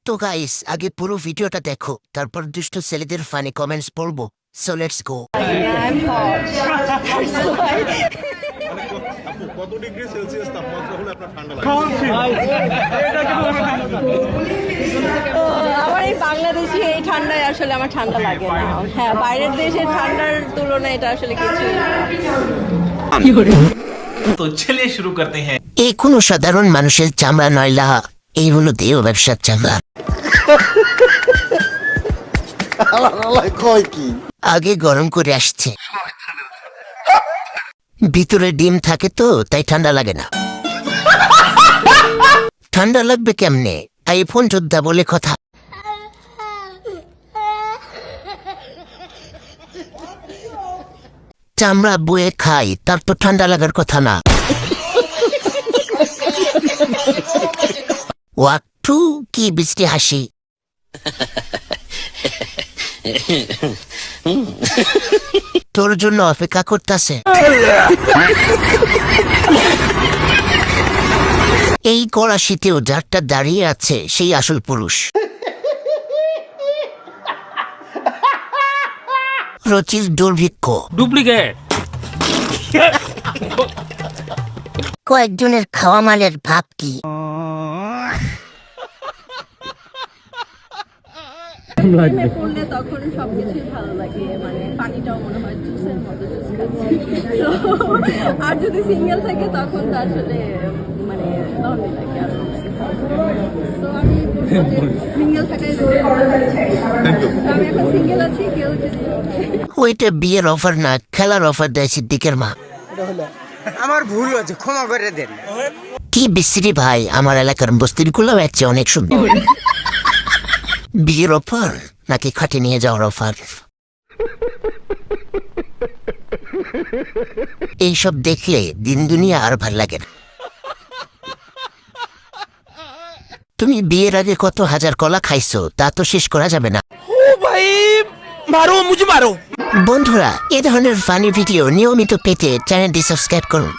তো গাইস আগে পুরো ভিডিওটা দেখো, তারপর দুষ্ট ছেলেদের ফানি কমেন্টস পড়বো। So let's go. I'm hot. আপু কত ডিগ্রি সেলসিয়াস তাপমাত্রা হলে আপনার ঠান্ডা লাগে? আমার এই বাংলাদেশি এই ঠান্ডায় আসলে আমার ঠান্ডা লাগে না। হ্যাঁ, বাইরের দেশের ঠান্ডার তুলনায় এটা আসলে কিছুই না। तो चलिए शुरू करते हैं। এই কোনো সাধারণ মানুষের চামড়া নয়লা, এই হলো দেহ ব্যবসার চামড়া। আগে গরম করে আসছে, ভিতরে ডিম থাকে তো তাই ঠান্ডা লাগে না। ঠান্ডা লাগবে কেমনে? আইফোন যোদ্ধা বলে কথা। চামড়া বয়ে খাই, তার তো ঠান্ডা লাগার কথা না। ওয়াক্টু কি বৃষ্টি হাসি। তোর জন্য অপেক্ষা করতেছে। এই কড়া শীতেও যারটা দাঁড়িয়ে আছে সেই আসল পুরুষ। রচির দুর্ভিক্ষ। डुप्लीकेट। কয়েকজনের খাওয়া মালের ভাব কি? প্রেমে পড়লে তখন সবকিছুই ভালো লাগে, মানে পানিটাও মনে হয় জুসের মতো জুস খাচ্ছি। So, আর যদি সিঙ্গেল থাকে তখন তো আসলে মানে লন্ডি লাগে আরো। So, আমি সিঙ্গেল থাকাই আমি এখন সিঙ্গেল আছি, কেউ যদি ওইটা বিয়ের অফার না, খেলার অফার দেয় সিদ্দিকের মা। আমার ভুল হয়েছে, ক্ষমা করে দেন। কি বিশ্রী ভাই, আমার এলাকার বস্তির গুলো আছে অনেক সুন্দর। বিয়ের অফার নাকি খাটে নিয়ে যাওয়ার অফার? এইসব দেখলে দিন দুনিয়া আর ভাল লাগে না। তুমি বিয়ের আগে কত হাজার কলা খাইছো তা তো শেষ করা যাবে না। মারো, মুঝে মারো। বন্ধুরা, এ ধরনের ফানি ভিডিও নিয়মিত পেতে চ্যানেলটি সাবস্ক্রাইব করুন।